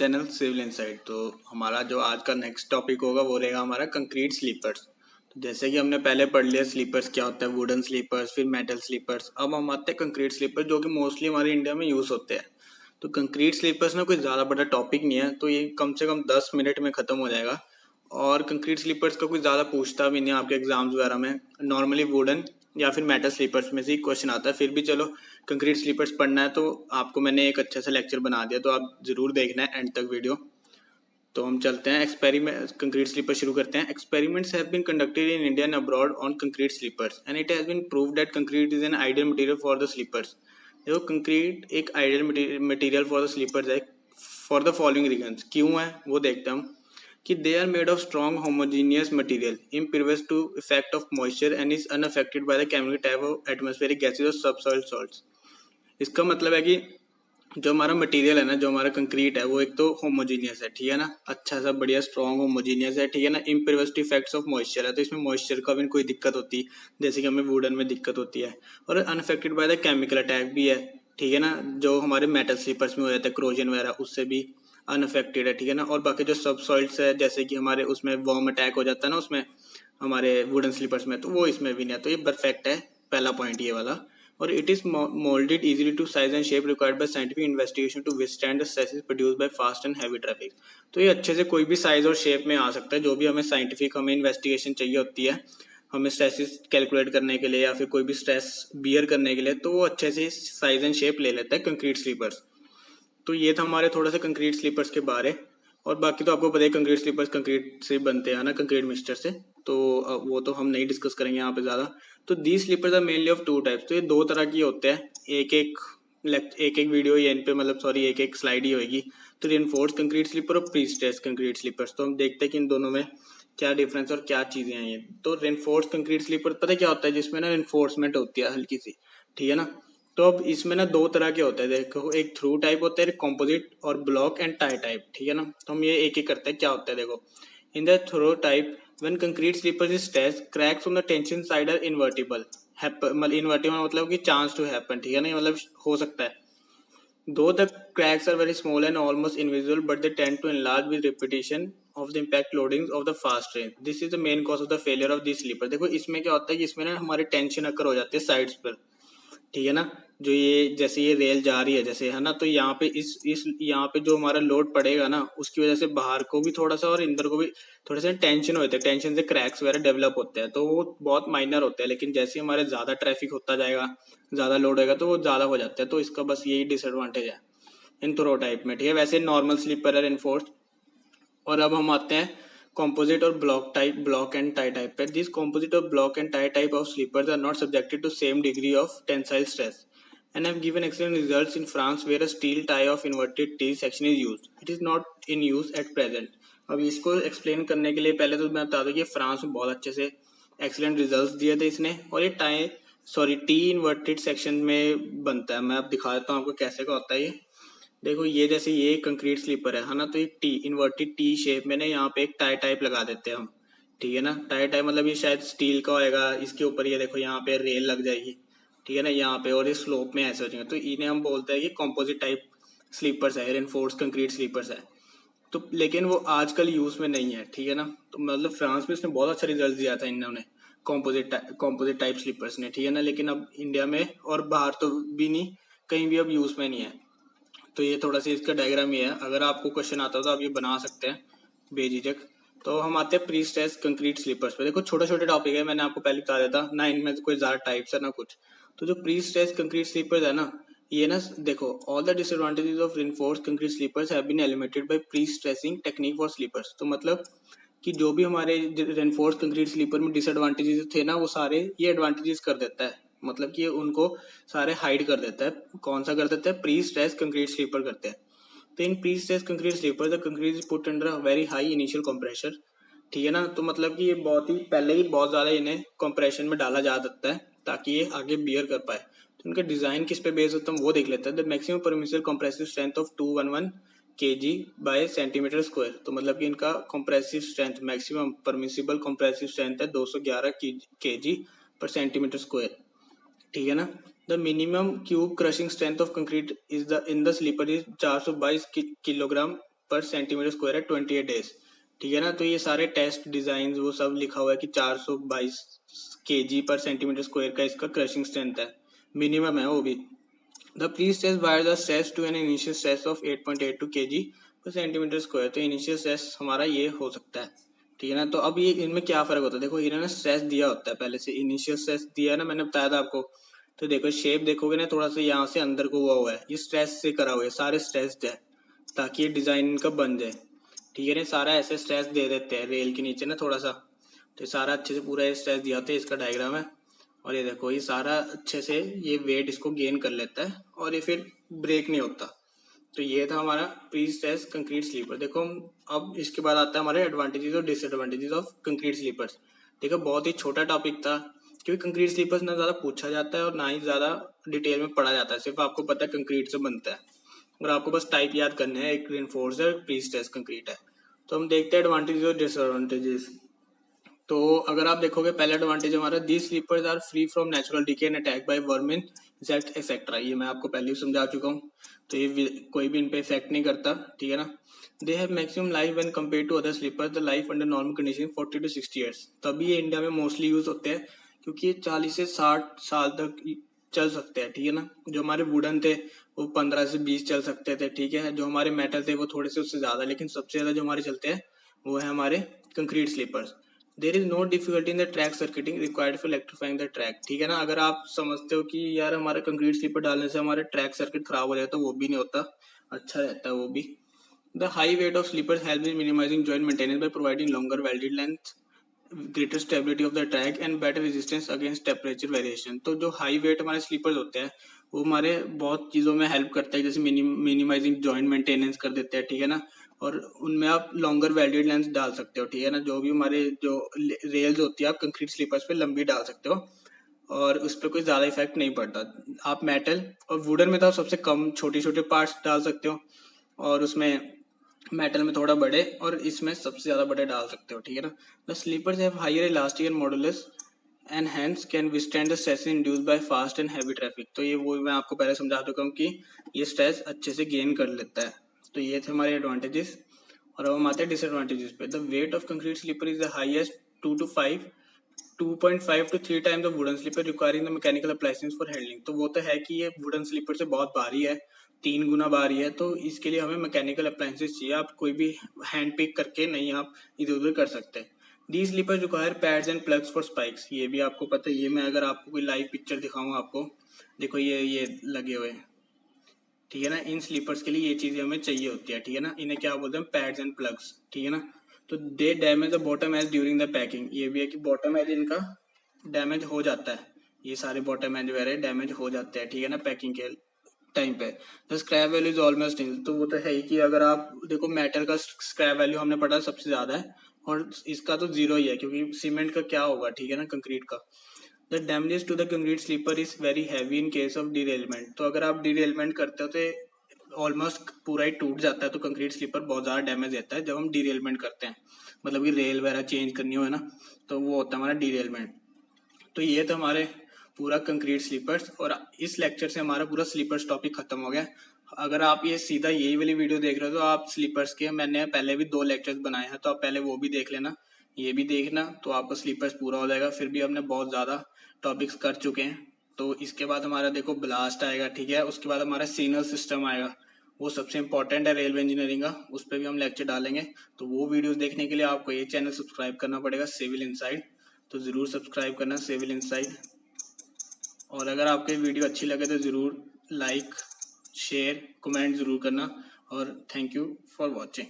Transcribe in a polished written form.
Channel civil insight. तो हमारा जो आज का नेक्स्ट टॉपिक होगा वो रहेगा हमारा कंक्रीट स्लीपर्स। तो जैसे कि हमने पहले पढ़ लिया स्लीपर्स क्या होता है, वुडन स्लीपर्स, फिर मेटल स्लीपर्स। अब हम आते हैं कंक्रीट स्लीपर्स जो कि मोस्टली हमारे इंडिया में यूज़ होते हैं। तो कंक्रीट स्लीपर्स ना कोई ज़्यादा बड़ा टॉपिक नहीं है, तो ये कम से कम 10 मिनट में ख़त्म हो जाएगा। और कंक्रीट स्लीपर्स का कोई ज़्यादा पूछता भी नहीं है आपके एग्जाम्स वगैरह में। नॉर्मली वुडन या फिर मेटल स्लीपर्स में से ही क्वेश्चन आता है। फिर भी चलो कंक्रीट स्लीपर्स पढ़ना है तो आपको मैंने एक अच्छा सा लेक्चर बना दिया, तो आप ज़रूर देखना है एंड तक वीडियो। तो हम चलते हैं एक्सपेरिमेंट कंक्रीट स्लीपर शुरू करते हैं। Experiments have been conducted in India and abroad on concrete sleepers and it has been proved that concrete is an ideal material for the sleepers. देखो कंक्रीट एक ideal material for the sleepers है for the following reasons. क्यों है वो देखते हैं हम कि they are made of strong homogeneous material impervious to effect of moisture and is unaffected by the chemical type of atmospheric gases और subsoil salts. इसका मतलब है कि जो हमारा मटेरियल है ना, जो हमारा कंक्रीट है वो एक तो होमोजीनियस है, ठीक है ना, अच्छा सा बढ़िया स्ट्रॉन्ग होमोजीनियस है, ठीक है ना, impervious to effects of moisture है, तो इसमें मॉइस्चर का भी कोई दिक्कत होती जैसे कि हमें वुडन में दिक्कत होती है। और unaffected by the chemical attack भी है, ठीक है ना, जो हमारे मेटल स्लीपर्स में हो जाता है क्रोजन वगैरह उससे भी अनअफेक्टेड है, ठीक है ना। और बाकी जो सब सॉइल्ट्स है जैसे कि हमारे उसमें वॉर्म अटैक हो जाता है ना उसमें हमारे वुडन स्लीपर्स में, तो वो इसमें भी नहीं है। तो ये परफेक्ट है, पहला पॉइंट ये वाला। और it is moulded easily to size and shape required by scientific investigation to withstand the stresses produced by fast and heavy traffic. तो ये अच्छे से कोई भी साइज और शेप में आ सकता है, जो भी हमें साइंटिफिक हमें इन्वेस्टिगेशन चाहिए होती है हमें स्ट्रेसेस कैलकुलेट करने के लिए या फिर कोई भी स्ट्रेस बियर करने के लिए, तो वो अच्छे से साइज एंड शेप ले लेता है कंक्रीट स्लीपर्स। तो ये था हमारे थोड़ा सा कंक्रीट स्लीपर्स के बारे। और बाकी तो आपको पता है कंक्रीट स्लीपर्स कंक्रीट से बनते हैं ना, कंक्रीट मिक्सचर से, तो वो तो हम नहीं डिस्कस करेंगे यहाँ पे ज़्यादा। तो the sleepers are mainly of two types. तो ये दो तरह की होते हैं, एक एक वीडियो ये इन पे मतलब सॉरी एक एक स्लाइड ही होगी। तो रेनफोर्स कंक्रीट स्लीपर और प्री स्ट्रेस्ड कंक्रीट स्लीपर्स। तो हम देखते हैं कि इन दोनों में क्या डिफरेंस और क्या चीज़ें हैं ये। तो रेनफोर्स कंक्रीट स्लीपर पता है क्या होता है, जिसमें ना रेनफोर्समेंट होती है हल्की सी, ठीक है ना। तो अब इसमें ना दो तरह के होते हैं, देखो एक थ्रू टाइप होता है, एक कॉम्पोजिट और ब्लॉक एंड टाई टाइप, ठीक है ना। तो हम ये एक एक करते हैं क्या होता है। देखो in the through type when concrete sleepers is stressed cracks on the tension side are invertible. मतलब इनवर्टिबल मतलब कि चांस टू हैपन, ठीक है ना, मतलब हो सकता है। Though the cracks are very small and almost invisible but they tend to enlarge with repetition of the impact loadings of the fast train. This is the main cause of the failure of this sleeper. देखो इसमें क्या होता है कि इसमें ना हमारी tension अकर हो जाती है साइड्स पर, ठीक है ना। जो ये जैसे ये रेल जा रही है जैसे है ना, तो यहाँ पे इस यहाँ पे जो हमारा लोड पड़ेगा ना उसकी वजह से बाहर को भी थोड़ा सा और अंदर को भी थोड़े से टेंशन होते हैं, टेंशन से क्रैक्स वगैरह डेवलप होते हैं, तो वो बहुत माइनर होते हैं। लेकिन जैसे हमारे ज़्यादा ट्रैफिक होता जाएगा, ज़्यादा लोड होएगा तो वो ज़्यादा हो जाता है। तो इसका बस यही डिसएडवांटेज है इन थ्रो टाइप में, ठीक है। वैसे नॉर्मल स्लीपर है इनफोर्स। और अब हम आते हैं composite और block and tie type पे। These composite और block and tie type of sleepers are not subjected to same degree of tensile stress and have given excellent results in France where a steel tie of inverted T section is used. It is not in use at present. अब इसको explain करने के लिए पहले तो मैं बता दूं कि फ्रांस में बहुत अच्छे से एक्सीलेंट रिजल्ट्स दिए थे इसने। और ये टी इन्वर्टेड सेक्शन में बनता है। मैं अब दिखा देता हूँ आपको कैसे का होता है ये। देखो ये जैसे ये कंक्रीट स्लीपर है ना, तो एक टी इन्वर्टेड टी शेप में ना यहाँ पे एक टाई टाइप लगा देते हैं हम, ठीक है ना। टाई टाइप मतलब ये शायद स्टील का होएगा, इसके ऊपर ये देखो यहाँ पे रेल लग जाएगी, ठीक है ना, यहाँ पे, और ये स्लोप में ऐसे हो जाएंगे। तो इन्हें हम बोलते हैं कि कॉम्पोजिट टाइप स्लीपर्स है, रेनफोर्स कंक्रीट स्लीपर्स है। तो लेकिन वो आजकल यूज में नहीं है, ठीक है ना। तो मतलब फ्रांस में इसने बहुत अच्छा रिजल्ट दिया था इन्होंने कॉम्पोजिट टाइप स्लीपर्स ने, ठीक है ना। लेकिन अब इंडिया में और बाहर तो भी नहीं, कहीं भी अब यूज में नहीं है। तो ये थोड़ा सा इसका डायग्राम ही है, अगर आपको क्वेश्चन आता हो तो आप ये बना सकते हैं बेझिझक। तो हम आते हैं प्री स्ट्रेस्ड कंक्रीट स्लीपर्स पे। देखो छोटे छोटे टॉपिक है, मैंने आपको पहले बता दिया था ना, इनमें कोई ज़्यादा टाइप्स है ना कुछ। तो जो प्री स्ट्रेस्ड कंक्रीट स्लीपर्स है ना, ये ना देखो all the disadvantages of reinforce concrete sleepers have been eliminated by pre stressing technique for sleepers. तो मतलब कि जो भी हमारे रेनफोर्स कंक्रीट स्लीपर में डिसएडवांटेजेस थे ना, वो सारे ये एडवांटेजेस कर देता है, मतलब कि उनको सारे हाइड कर देता है। कौन सा कर देता है, प्री स्ट्रेस कंक्रीट स्लीपर करते हैं। तो in pre stress concrete sleeper the concrete is put under very high initial compression, ठीक है ना। तो मतलब कि ये बहुत ही पहले ही बहुत ज़्यादा इन्हें कंप्रेशन में डाला जा सकता है ताकि ये आगे बियर कर पाए। तो इनका डिज़ाइन किस पे बेस होता है वो देख लेते हैं। The maximum permissible compressive strength of 211 kg by centimetre square. तो मतलब कि इनका compressive strength, maximum permissible compressive strength है 211 kg पर सेंटीमीटर स्क्वायर, ठीक है ना। The minimum cube crushing strength of concrete is the in the sleeper is 422 kilogram पर सेंटीमीटर स्क्वायर है 28 डेज, ठीक है ना। तो ये सारे टेस्ट डिजाइन वो सब लिखा हुआ है कि 422 kg पर सेंटीमीटर स्क्वायर का इसका क्रशिंग स्ट्रेंथ है, मिनिमम है वो भी। The pre stress wire the stress to an initial stress of 8.82 kg पर सेंटीमीटर स्क्वायर। तो इनिशियल स्ट्रेस हमारा ये हो सकता है, ठीक है ना। तो अब ये इनमें क्या फर्क होता है, देखो इन्होंने स्ट्रेस दिया होता है पहले से, इनिशियल स्ट्रेस दिया है ना, मैंने बताया था आपको। तो देखो शेप देखोगे ना, थोड़ा सा यहाँ से अंदर को हुआ है, ये स्ट्रेस से करा हुआ है, सारे स्ट्रेस्ड है ताकि ये डिजाइन इनका बन जाए, ठीक है ना। सारा ऐसे स्ट्रेस दे देते हैं रेल के नीचे ना थोड़ा सा, तो सारा अच्छे से पूरा ये स्ट्रेस दिया होता है, इसका डायग्राम है। और ये देखो ये सारा अच्छे से ये वेट इसको गेन कर लेता है और ये फिर ब्रेक नहीं होता। तो ये था हमारा प्री स्ट्रेस कंक्रीट स्लीपर। देखो अब इसके बाद आता है हमारे एडवांटेजेस और डिसएडवांटेजेस ऑफ कंक्रीट स्लीपर्स। देखो बहुत ही छोटा टॉपिक था, क्योंकि कंक्रीट स्लीपर्स ना ज़्यादा पूछा जाता है और ना ही ज़्यादा डिटेल में पढ़ा जाता है, सिर्फ आपको पता है कंक्रीट से बनता है और आपको बस टाइप याद करने हैं, एक रेनफोर्सर प्री स्ट्रेस कंक्रीट है। तो हम देखते हैं एडवांटेजेस और डिसएडवांटेजेस। तो अगर आप देखोगे पहला एडवांटेज हमारा, these sleepers are free from natural decay and attack by vermin insect etcetera. ये मैं आपको पहले ही समझा चुका हूँ, तो ये कोई भी इन पे इफेक्ट नहीं करता, ठीक है ना। They have maximum life when compare to other sleepers, the life under normal condition 40 to 60 years. तभी ये इंडिया में मोस्टली यूज होते हैं क्योंकि ये 40 से 60 साल तक चल सकते हैं, ठीक है ना। जो हमारे वुडन थे वो 15 से 20 चल सकते थे, ठीक है। जो हमारे मेटल थे वो थोड़े से उससे ज्यादा, लेकिन सबसे ज्यादा जो हमारे चलते हैं वो है हमारे concrete sleepers. There is no difficulty in the track circuiting required for electrifying the track, ठीक है ना। अगर आप समझते हो कि यार हमारे कंक्रीट स्लीपर डालने से हमारे ट्रैक सर्किट खराब हो जाता है, वो भी नहीं होता, अच्छा रहता है वो भी। The high weight of sleepers help in minimising joint maintenance by providing longer welded length, greater stability of the track and better resistance against temperature variation. तो जो हाई वेट हमारे स्लीपर्स होते हैं वो हमारे बहुत चीज़ों में हेल्प करते हैं, जैसे मिनिमाइजिंग जॉइंट मेंटेनेंस कर देते हैं, ठीक है ना। और उनमें आप लॉन्गर वेल्डेड लेंथ डाल सकते हो, ठीक है ना। जो भी हमारे जो रेल्स होती है आप कंक्रीट स्लीपर्स पे लंबी डाल सकते हो और उस पर कोई ज़्यादा इफेक्ट नहीं पड़ता। आप मेटल और वुडन में तो आप सबसे कम छोटे छोटे पार्ट्स डाल सकते हो और उसमें मेटल में थोड़ा बड़े और इसमें सबसे ज्यादा बड़े डाल सकते हो, ठीक है ना। The sleepers have higher elastic and modulus and hence can withstand the stress induced by fast and heavy traffic. तो ये वो मैं आपको पहले समझा चुका हूँ कि ये स्ट्रेस अच्छे से गेन कर लेता है। तो ये थे हमारे एडवांटेजेस। और अब हम आते हैं डिसएडवांटेजेस पे। The weight of concrete sleeper is the highest 2.5 to 3 times the wooden sleeper requiring the mechanical appliances for handling. तो वो तो है कि ये वुडन स्लीपर से बहुत भारी है, 3 गुना भारी है, तो इसके लिए हमें मैकेनिकल अप्लायंसेस चाहिए। आप कोई भी हैंड पिक करके नहीं आप इधर उधर कर सकते। The sleeper require pads and plugs for spikes, ये भी आपको पता है। ये मैं अगर आपको कोई लाइव पिक्चर दिखाऊं आपको, देखो ये लगे हुए हैं, ठीक है ना। इन स्लीपर्स के लिए ये चीजें हमें चाहिए होती है, ठीक है ना। इन्हें क्या बोलते हैं, पैड्स एंड प्लग्स, ठीक है ना। तो they damage the bottom edge during the packing. ये भी है कि बॉटम एज इनका डैमेज हो जाता है, ये सारे बॉटम एज वगैरह डैमेज हो जाते हैं, ठीक है ना, पैकिंग के टाइम पे। The scrap value is almost nil. तो वो तो है ही कि अगर आप देखो मेटल का स्क्रैप वैल्यू हमने पढ़ा सबसे ज्यादा है और इसका तो जीरो ही है, क्योंकि सीमेंट का क्या होगा, ठीक है ना, कंक्रीट का। The damage to the concrete sleeper is very heavy in case of derailment. तो अगर आप डिरेलमेंट करते हो तो ऑलमोस्ट पूरा ही टूट जाता है। तो कंक्रीट स्लीपर बहुत ज्यादा डैमेज देता है जब हम डिरेलमेंट करते हैं, मतलब कि रेल वगैरह चेंज करनी हो, है ना, तो वो होता है हमारा डिरेलमेंट। तो ये तो हमारे पूरा कंक्रीट स्लीपर्स, और इस लेक्चर से हमारा पूरा स्लीपर्स टॉपिक खत्म हो गया। अगर आप ये सीधा यही वाली वीडियो देख रहे हो तो आप स्लीपर्स के मैंने पहले भी 2 लेक्चर्स बनाए हैं, तो आप पहले वो भी देख लेना, ये भी देखना, तो आपका स्लीपर्स पूरा हो जाएगा। फिर भी हमने बहुत ज़्यादा टॉपिक्स कर चुके हैं। तो इसके बाद हमारा देखो ब्लास्ट आएगा, ठीक है। उसके बाद हमारा सिग्नल सिस्टम आएगा, वो सबसे इंपॉर्टेंट है रेलवे इंजीनियरिंग का, उस पर भी हम लेक्चर डालेंगे। तो वो वीडियोस देखने के लिए आपको ये चैनल सब्सक्राइब करना पड़ेगा, सिविल इनसाइड। तो ज़रूर सब्सक्राइब करना सिविल इनसाइड। और अगर आपको वीडियो अच्छी लगे तो ज़रूर लाइक शेयर कमेंट ज़रूर करना। और थैंक यू फॉर वॉचिंग।